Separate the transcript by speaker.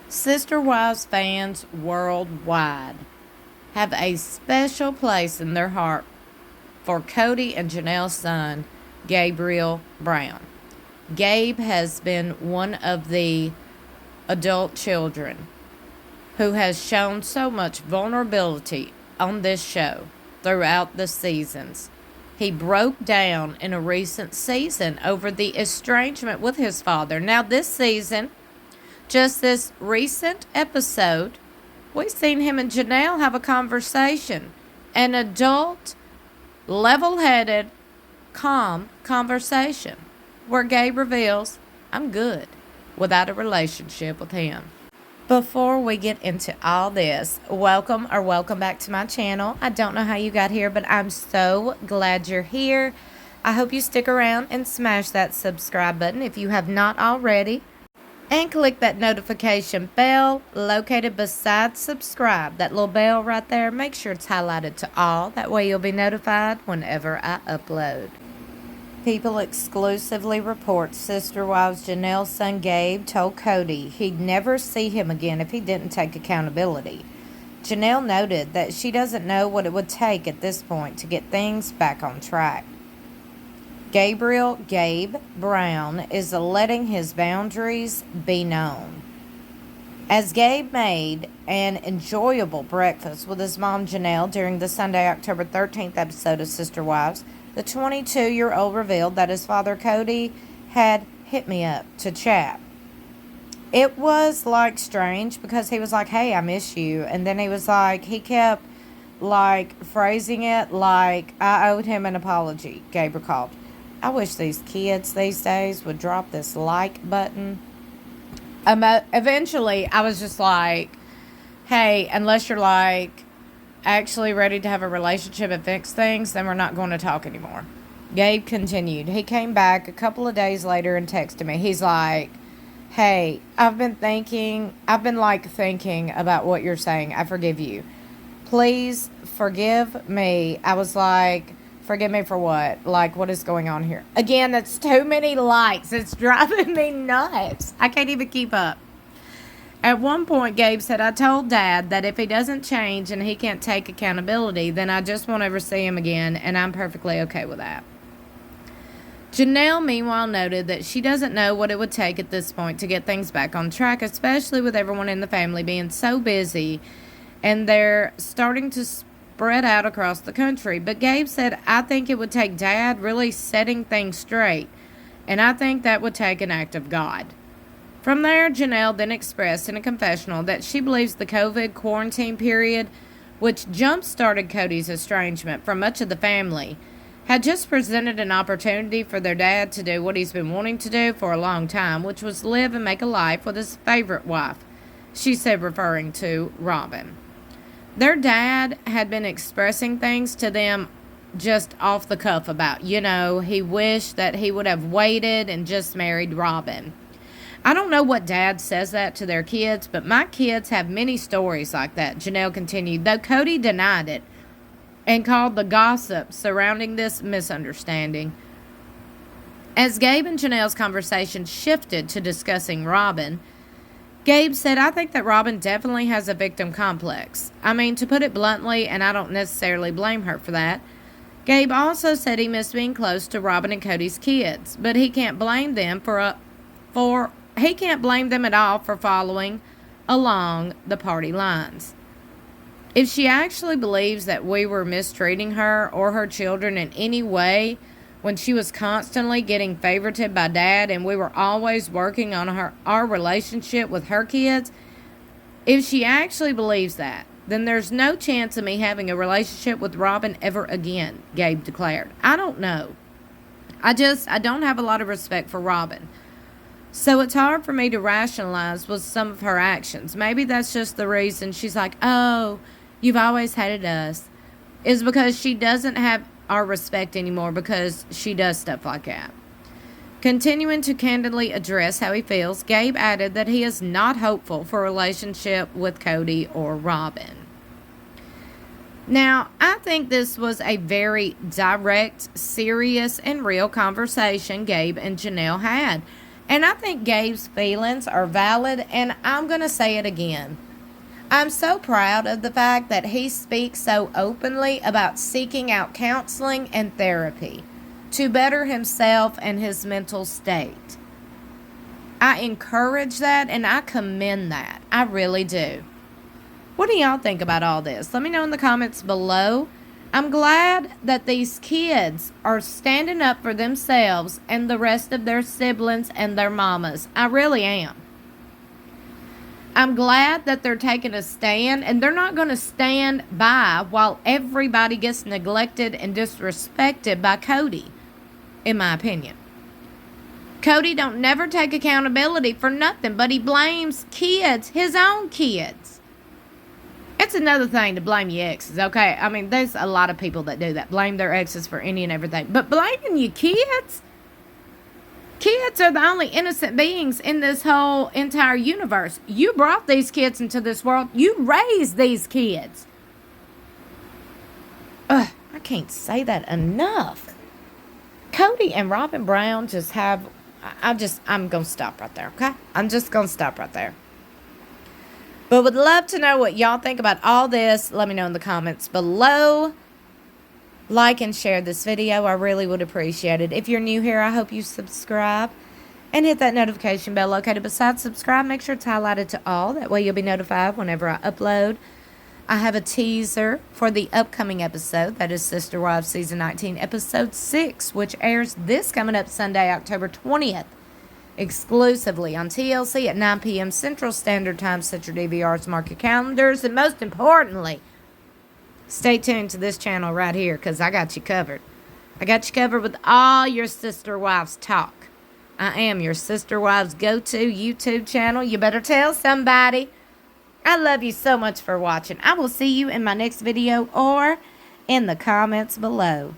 Speaker 1: Sister Wives fans worldwide have a special place in their heart for Kody and Janelle's son, Gabriel Brown. Gabe has been one of the adult children who has shown so much vulnerability on this show throughout the seasons. He broke down in a recent season over the estrangement with his father. Now, this season, just this recent episode, we've seen him and Janelle have a conversation. An adult, level-headed, calm conversation where Gabe reveals, I'm good without a relationship with him. Before we get into all this, welcome back to my channel. I don't know how you got here, but I'm so glad you're here. I hope you stick around and smash that subscribe button if you have not already. And click that notification bell located beside subscribe. That little bell right there, make sure it's highlighted to all. That way you'll be notified whenever I upload. People exclusively report Sister Wives Janelle's son Gabe told Kody he'd never see him again if he didn't take accountability. Janelle noted that she doesn't know what it would take at this point to get things back on track. Gabe Brown is letting his boundaries be known. As Gabe made an enjoyable breakfast with his mom Janelle during the Sunday, October 13th episode of Sister Wives, the 22-year-old revealed that his father Kody had hit me up to chat. It was strange because he was like, hey, I miss you. And then he was like, he kept phrasing it like I owed him an apology, Gabe recalled. I wish these kids these days would drop this like button. Eventually, I was just like, hey, unless you're actually ready to have a relationship and fix things, then we're not going to talk anymore. Gabe continued. He came back a couple of days later and texted me. He's like, hey, I've been thinking about what you're saying. I forgive you. Please forgive me. I was like, forgive me for what? What is going on here? Again, that's too many likes. It's driving me nuts. I can't even keep up. At one point, Gabe said, I told Dad that if he doesn't change and he can't take accountability, then I just won't ever see him again, and I'm perfectly okay with that. Janelle, meanwhile, noted that she doesn't know what it would take at this point to get things back on track, especially with everyone in the family being so busy, and they're starting to spread out across the country. But Gabe said, I think it would take Dad really setting things straight, and I think that would take an act of God. From there, Janelle then expressed in a confessional that she believes the COVID quarantine period, which jump-started Kody's estrangement from much of the family, had just presented an opportunity for their dad to do what he's been wanting to do for a long time, which was live and make a life with his favorite wife, she said, referring to Robyn. Their dad had been expressing things to them just off the cuff about, he wished that he would have waited and just married Robyn. I don't know what dad says that to their kids, but my kids have many stories like that, Janelle continued, though Kody denied it and called the gossip surrounding this misunderstanding. As Gabe and Janelle's conversation shifted to discussing Robyn, Gabe said, I think that Robyn definitely has a victim complex. I mean, to put it bluntly, and I don't necessarily blame her for that. Gabe also said he missed being close to Robyn and Kody's kids, but he can't blame them he can't blame them at all for following along the party lines. If she actually believes that we were mistreating her or her children in any way when she was constantly getting favorited by Dad and we were always working on our relationship with her kids, if she actually believes that, then there's no chance of me having a relationship with Robyn ever again, Gabe declared. I don't know. I don't have a lot of respect for Robyn. So it's hard for me to rationalize with some of her actions. Maybe that's just the reason she's like, oh, you've always hated us, is because she doesn't have our respect anymore because she does stuff like that. Continuing to candidly address how he feels, Gabe added that he is not hopeful for a relationship with Kody or Robyn. Now, I think this was a very direct, serious, and real conversation Gabe and Janelle had. And I think Gabe's feelings are valid, and I'm going to say it again. I'm so proud of the fact that he speaks so openly about seeking out counseling and therapy to better himself and his mental state. I encourage that and I commend that. I really do. What do y'all think about all this? Let me know in the comments below. I'm glad that these kids are standing up for themselves and the rest of their siblings and their mamas. I really am. I'm glad that they're taking a stand, and they're not going to stand by while everybody gets neglected and disrespected by Kody, in my opinion. Kody don't never take accountability for nothing, but he blames kids, his own kids. It's another thing to blame your exes, okay? I mean, there's a lot of people that do that, blame their exes for any and everything. But blaming your kids? Kids are the only innocent beings in this whole entire universe. You brought these kids into this world. You raised these kids. Ugh, I can't say that enough. Kody and Robyn Brown just have... I'm going to stop right there, okay? I'm just going to stop right there. But would love to know what y'all think about all this. Let me know in the comments below. Like and share this video. I really would appreciate it. If you're new here, I hope you subscribe and hit that notification bell located beside subscribe. Make sure it's highlighted to all. That way you'll be notified whenever I upload. I have a teaser for the upcoming episode. That is Sister Wives Season 19, Episode 6, which airs this coming up Sunday, October 20th. Exclusively on TLC at 9 p.m. Central Standard Time. Set your DVRs, mark your calendars, and most importantly, stay tuned to this channel right here because I got you covered. I got you covered with all your Sister Wives talk. I am your Sister Wives go-to YouTube channel. You better tell somebody. I love you so much for watching. I will see you in my next video or in the comments below.